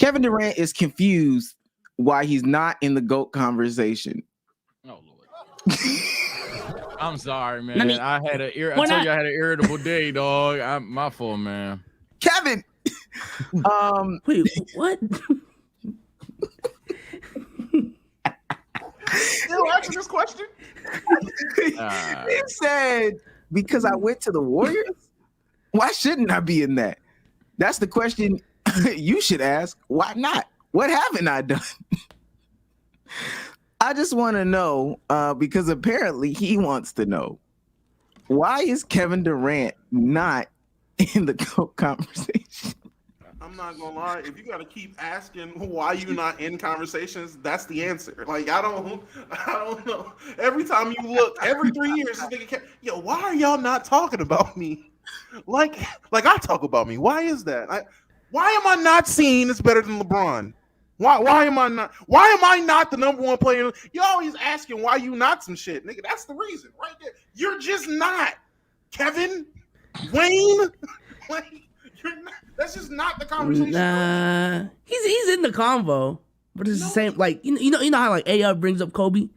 Kevin Durant is confused why he's not in the GOAT conversation. Oh Lord. I'm sorry, man. I told you I had an irritable day, dog. My fault, man. Kevin. Wait, what? Still answer this question? He said, because I went to the Warriors? Why shouldn't I be in that? That's the question you should ask. Why not? What haven't I done? I just want to know, because apparently he wants to know, why is Kevin Durant not in the GOAT conversation? I'm not gonna lie. If you gotta keep asking why you're not in conversations, that's the answer. Like I don't know. Every time you look, every 3 years, this nigga yo, why are y'all not talking about me? Like I talk about me. Why is that? Why am I not seen as better than LeBron? Why am I not? Why am I not the number one player? You always asking why you not some shit, nigga. That's the reason, right there. You're just not, Kevin, Wayne. Like you're not. That's just not the conversation. Nah, he's in the convo, but it's the same. Like you know how like AR brings up Kobe,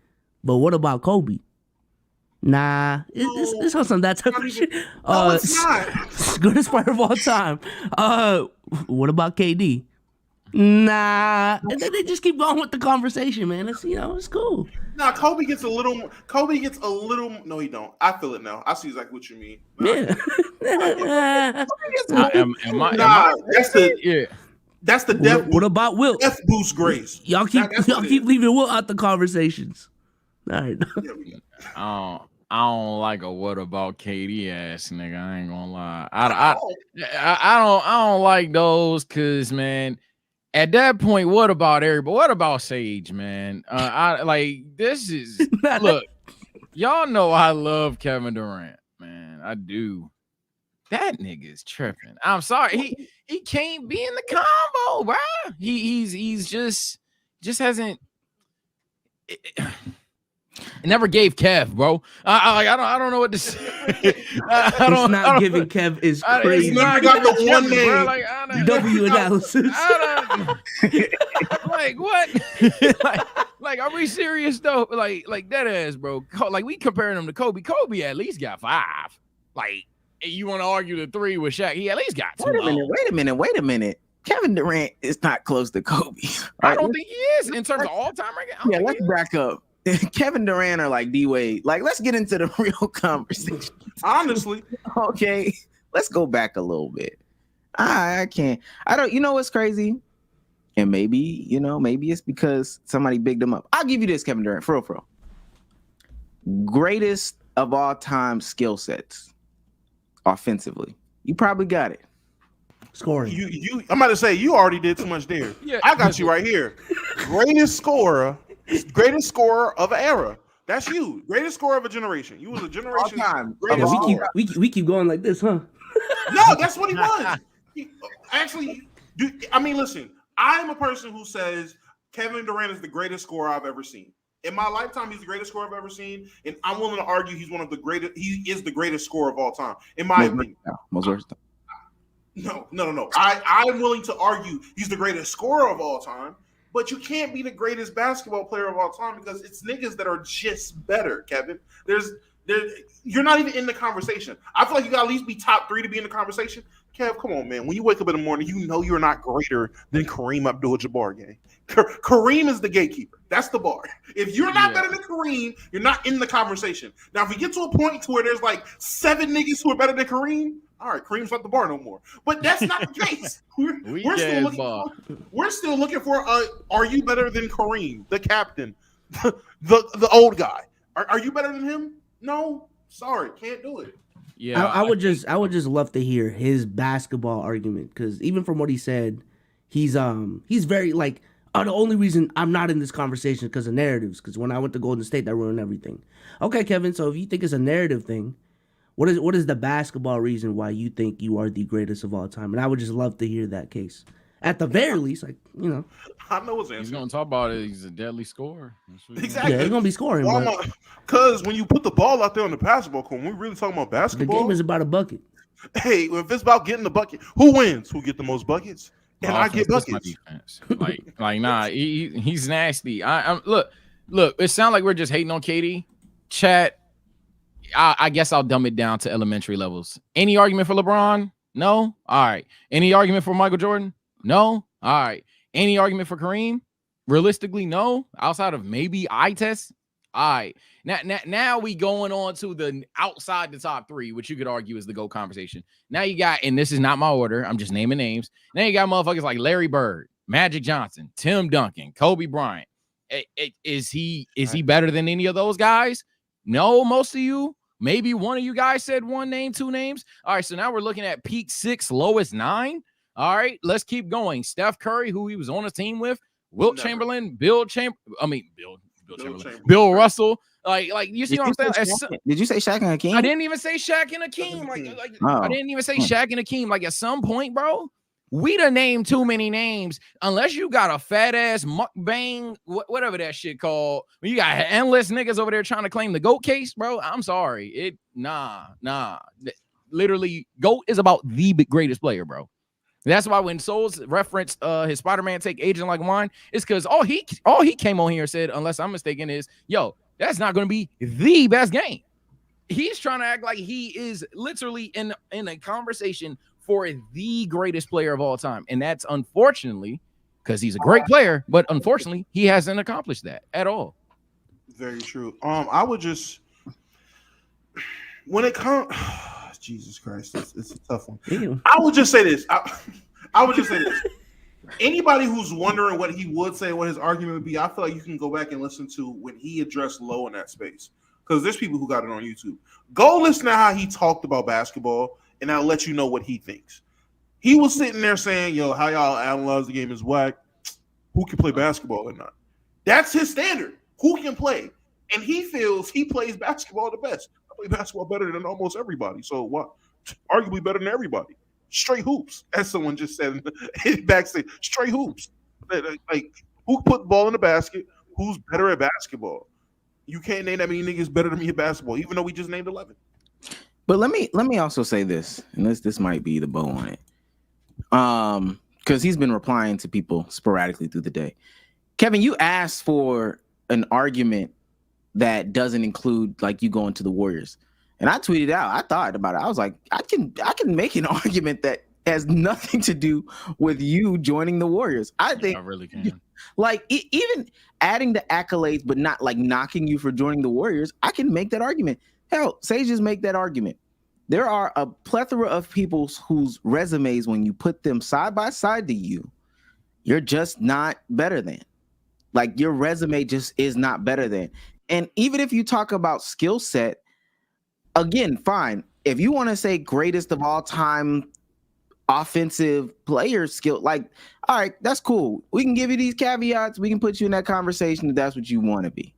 but what about Kobe? Nah, it's on some that type of shit. No, it's not. Greatest player of all time. What about KD? Nah, and then they just keep going with the conversation, man. It's cool. Nah, Kobe gets a little. No, he don't. I feel it now. I see exactly what you mean. Yeah. That's the death. What about Wilt? Death boost grace. Y'all keep leaving Wilt out the conversations. All right. I don't like a what about KD ass nigga. I ain't gonna lie. I don't like those because man. At that point, what about everybody? What about Sage, man? This is look, y'all know I love Kevin Durant, man. I do. That nigga is tripping. I'm sorry. He can't be in the combo, bro. He's just hasn't. It never gave Kev, bro. I don't know what to say. Giving Kev is crazy. He's never got the one name. W analysis. Like what? like, are we serious though? Like that ass, bro. Like we comparing him to Kobe. Kobe at least got 5. Like you want to argue the 3 with Shaq? He at least got 2. Wait a minute. Kevin Durant is not close to Kobe. I don't think he is in terms of all time. Yeah, let's back up. Kevin Durant or like D Wade. Like, let's get into the real conversation. Honestly, okay, let's go back a little bit. I can't. I don't. You know what's crazy? And maybe it's because somebody bigged him up. I'll give you this, Kevin Durant, for real. Greatest of all time skill sets, offensively. You probably got it. Scoring. I'm about to say you already did too much there. Yeah, I got you right here. Greatest scorer of an era. That's you. Greatest scorer of a generation. You was a generation. We keep going like this, huh? No, that's what he was. Listen. I'm a person who says Kevin Durant is the greatest scorer I've ever seen. In my lifetime, he's the greatest scorer I've ever seen, and I'm willing to argue he's one of the greatest. He is the greatest scorer of all time, in my opinion. Most versatile. No. I'm willing to argue he's the greatest scorer of all time, but you can't be the greatest basketball player of all time because it's niggas that are just better, Kevin. You're not even in the conversation. I feel like you got to at least be top 3 to be in the conversation. Kev, come on, man. When you wake up in the morning, you know you're not greater than Kareem Abdul-Jabbar, gang. Kareem is the gatekeeper. That's the bar. If you're not better than Kareem, you're not in the conversation. Now, if we get to a point to where there's like 7 niggas who are better than Kareem, all right, Kareem's not the bar no more. But that's not the case. We're still looking for are you better than Kareem, the captain, the old guy? Are you better than him? No. Sorry, can't do it. Yeah, I would just love to hear his basketball argument because even from what he said, he's very like the only reason I'm not in this conversation because of narratives. Because when I went to Golden State, that ruined everything. Okay, Kevin. So if you think it's a narrative thing, what is the basketball reason why you think you are the greatest of all time? And I would just love to hear that case. At the very least, like I know his answer. He's gonna talk about it. He's a deadly scorer. Exactly. Yeah, he's gonna be scoring. Because when you put the ball out there on the basketball court, when we're really talking about basketball, the game is about a bucket. Hey, if it's about getting the bucket, who wins? Who get the most buckets? and I get offense is my buckets. defense. Like nah, he's nasty. I'm look. It sounds like we're just hating on KD. Chat. I guess I'll dumb it down to elementary levels. Any argument for LeBron? No. All right. Any argument for Michael Jordan? No. All right. Any argument for Kareem? Realistically, no. Outside of maybe eye test. All right. Now we going on to the outside the top three, which you could argue is the GOAT conversation. Now you got, and this is not my order, I'm just naming names. Now you got motherfuckers like Larry Bird, Magic Johnson, Tim Duncan, Kobe Bryant. Is he better than any of those guys? No, most of you. Maybe one of you guys said one name, two names. All right, so now we're looking at peak 6, lowest 9. All right, let's keep going. Steph Curry, who he was on a team with, Wilt Chamberlain, Bill Russell. Like you see what I'm saying? Did you say Shaq and Hakeem? I didn't even say Shaq and Hakeem. I didn't even say Shaq and Hakeem. Like at some point, bro, we done named too many names. Unless you got a fat ass mukbang, whatever that shit called. When you got endless niggas over there trying to claim the GOAT case, bro. I'm sorry. Nah. Literally, GOAT is about the greatest player, bro. That's why when Souls referenced his Spider-Man take aging like wine, it's because all he came on here and said, unless I'm mistaken, is that's not going to be the best game. He's trying to act like he is literally in a conversation for the greatest player of all time. And that's unfortunately because he's a great player, but unfortunately he hasn't accomplished that at all. Very true. I would just, when it comes, Jesus Christ, it's a tough one. Ew. I would just say this. I would just say this. Anybody who's wondering what he would say, what his argument would be, I feel like you can go back and listen to when he addressed Low in that space. Because there's people who got it on YouTube. Go listen to how he talked about basketball, and I'll let you know what he thinks. He was sitting there saying, how y'all analyze the game is whack. Who can play basketball or not? That's his standard. Who can play? And he feels he plays basketball the best. I play basketball better than almost everybody. So what? Arguably better than everybody. Straight hoops, as someone just said backstage. Straight hoops. Like who put the ball in the basket? Who's better at basketball? You can't name that many niggas better than me at basketball, even though we just named 11. But let me also say this, and this might be the bow on it. Because he's been replying to people sporadically through the day. Kevin, you asked for an argument that doesn't include like you going to the Warriors. And I tweeted out, I thought about it. I was like, I can make an argument that has nothing to do with you joining the Warriors. I think I really can. Like even adding the accolades, but not like knocking you for joining the Warriors. I can make that argument. Hell, Sages make that argument. There are a plethora of people whose resumes, when you put them side by side to you, you're just not better than. Like your resume just is not better than. And even if you talk about skill set, again, fine. If you want to say greatest of all time offensive player skill, like, all right, that's cool. We can give you these caveats. We can put you in that conversation if that's what you want to be.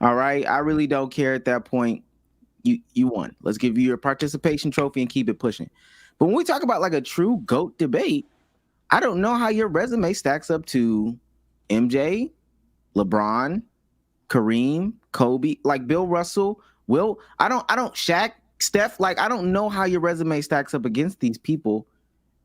All right. I really don't care at that point. You won. Let's give you your participation trophy and keep it pushing. But when we talk about like a true GOAT debate, I don't know how your resume stacks up to MJ, LeBron, Kareem, Kobe, like Bill Russell, Will. I don't Shaq, Steph, like I don't know how your resume stacks up against these people.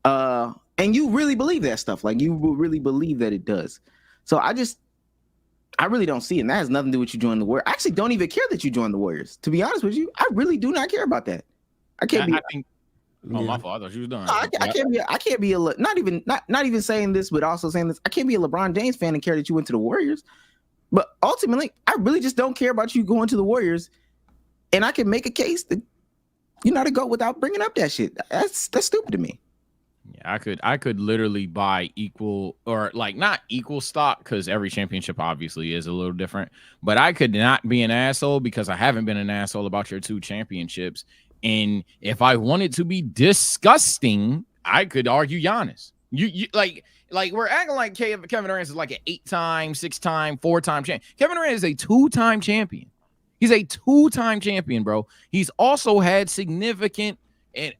And you really believe that stuff. Like you will really believe that it does. So I really don't see it. And that has nothing to do with you joining the Warriors. I actually don't even care that you joined the Warriors. To be honest with you, I really do not care about that. I can't be. My fault. I thought you was done. No, I can't be not even saying this, but also saying this. I can't be a LeBron James fan and care that you went to the Warriors. But ultimately, I really just don't care about you going to the Warriors. And I can make a case that you're not a GOAT without bringing up that shit. That's stupid to me. Yeah, I could literally buy equal or like not equal stock because every championship obviously is a little different. But I could not be an asshole because I haven't been an asshole about your 2 championships. And if I wanted to be disgusting, I could argue Giannis. You like we're acting like Kevin Durant is like an 8-time, 6-time, 4-time champion. Kevin Durant is a 2-time champion. He's a 2-time champion, bro. He's also had significant and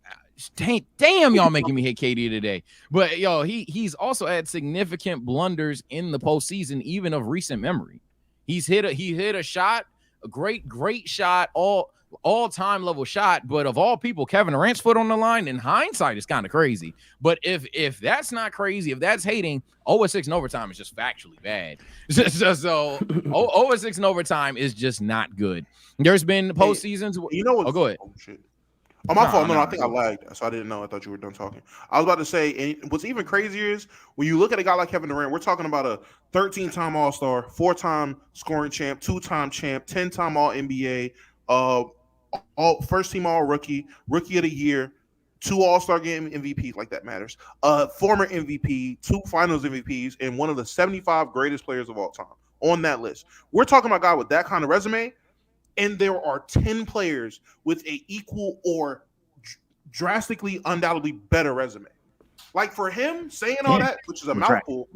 damn, y'all making me hate KD today. But he's also had significant blunders in the postseason, even of recent memory. He hit a shot, a great shot, all all-time level shot, but of all people, Kevin Durant's foot on the line, in hindsight, is kind of crazy. But if that's not crazy, if that's hating, 0-6 in overtime is just factually bad. So 0-6 in overtime is just not good. There's been postseasons. You know what? Oh, go ahead. Oh, shit. Oh, my fault. No, I think I lagged, so I didn't know. I thought you were done talking. I was about to say, and what's even crazier is when you look at a guy like Kevin Durant, we're talking about a 13-time All-Star, 4-time scoring champ, 2-time champ, 10-time All-NBA, all first-team All-Rookie, Rookie of the Year, 2 All-Star Game MVPs, like that matters, former MVP, 2 Finals MVPs, and one of the 75 greatest players of all time on that list. We're talking about a guy with that kind of resume. And there are 10 players with a equal or drastically, undoubtedly better resume. Like for him saying all that, which is a mouthful,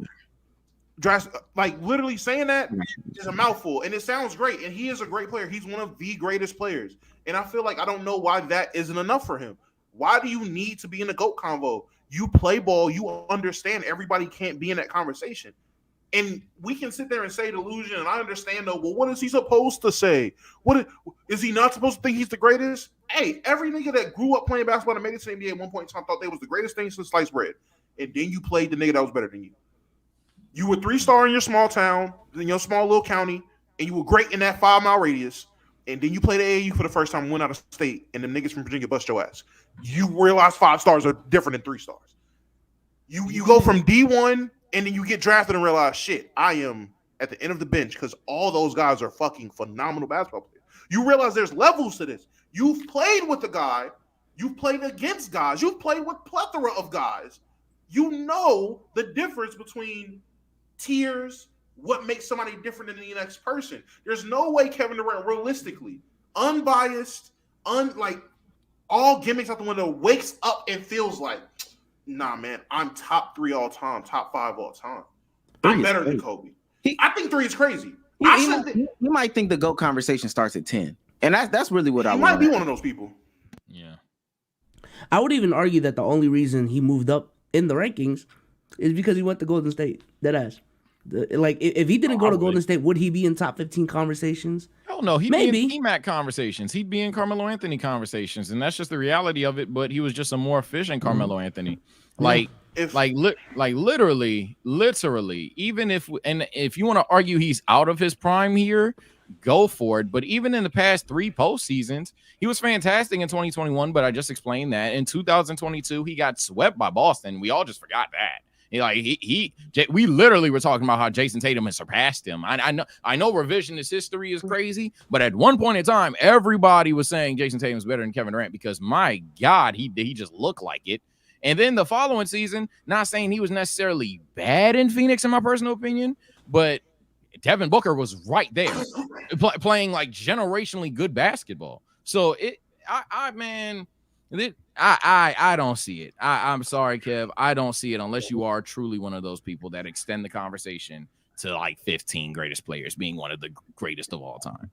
like literally saying that is a mouthful. And it sounds great. And he is a great player. He's one of the greatest players. And I feel like I don't know why that isn't enough for him. Why do you need to be in the GOAT convo? You play ball. You understand everybody can't be in that conversation. And we can sit there and say delusion, and I understand though. Well, what is he supposed to say? What is he not supposed to think he's the greatest? Hey, every nigga that grew up playing basketball and made it to the NBA at one point in time thought they was the greatest thing since sliced bread. And then you played the nigga that was better than you. You were 3-star in your small town, in your small little county, and you were great in that 5-mile radius. And then you played AAU for the first time, went out of state, and the niggas from Virginia bust your ass. You realize 5 stars are different than 3 stars. You go from D1. And then you get drafted and realize, shit, I am at the end of the bench because all those guys are fucking phenomenal basketball players. You realize there's levels to this. You've played with the guy. You've played against guys. You've played with plethora of guys. You know the difference between tiers, what makes somebody different than the next person. There's no way Kevin Durant, realistically, unbiased, like all gimmicks out the window, wakes up and feels like, nah, man, I'm top 3 all time, top 5 all time. I'm better than Kobe. I think 3 is crazy. You might think the GOAT conversation starts at 10. And that's really what I want. He might be one of those people. Yeah. I would even argue that the only reason he moved up in the rankings is because he went to Golden State. Deadass. Like, if he didn't go to Golden State, would he be in top 15 conversations? Hell no. He'd Maybe. be in T-Mac conversations. He'd be in Carmelo Anthony conversations. And that's just the reality of it. But he was just a more efficient Carmelo Anthony. Like, literally, even if you want to argue he's out of his prime here, go for it. But even in the past 3 postseasons, he was fantastic in 2021. But I just explained that in 2022, he got swept by Boston. We all just forgot that. We literally were talking about how Jason Tatum has surpassed him. I know revisionist history is crazy, but at one point in time, everybody was saying Jason Tatum's better than Kevin Durant because my God, he just looked like it. And then the following season, not saying he was necessarily bad in Phoenix, in my personal opinion, but Devin Booker was right there playing like generationally good basketball. So I don't see it. I'm sorry, Kev. I don't see it unless you are truly one of those people that extend the conversation to like 15 greatest players being one of the greatest of all time.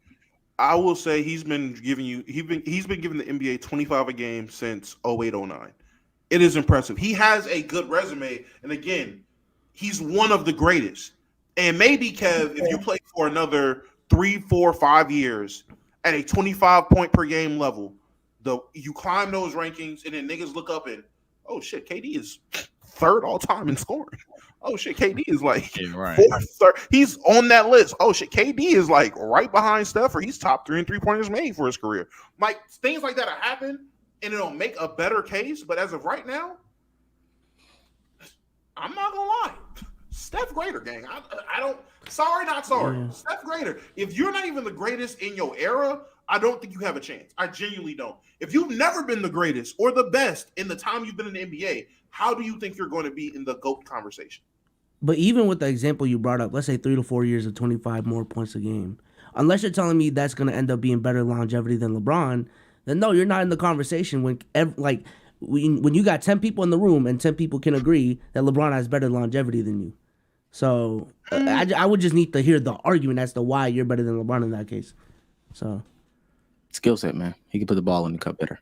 I will say he's been giving the NBA 25 a game since 08-09. It is impressive. He has a good resume, and again, he's one of the greatest. And maybe, Kev, if you play for another 3, 4, 5 years at a 25 point per game level, you climb those rankings, and then niggas look up and, oh shit, KD is 3rd all time in scoring. Oh shit, KD is like 4th, 3rd. He's on that list. Oh shit, KD is like right behind Steph, or he's top 3 in 3-pointers made for his career. Like things like that happen, and it'll make a better case. But as of right now, I'm not gonna lie. Steph greater, gang. I don't. Sorry, not sorry. Yeah. Steph greater. If you're not even the greatest in your era, I don't think you have a chance. I genuinely don't. If you've never been the greatest or the best in the time you've been in the NBA, how do you think you're going to be in the GOAT conversation? But even with the example you brought up, let's say 3 to 4 years of 25 more points a game, unless you're telling me that's going to end up being better longevity than LeBron, then no, you're not in the conversation. When you got 10 people in the room and 10 people can agree that LeBron has better longevity than you. So I would just need to hear the argument as to why you're better than LeBron in that case. So skill set, man. He can put the ball in the cup better.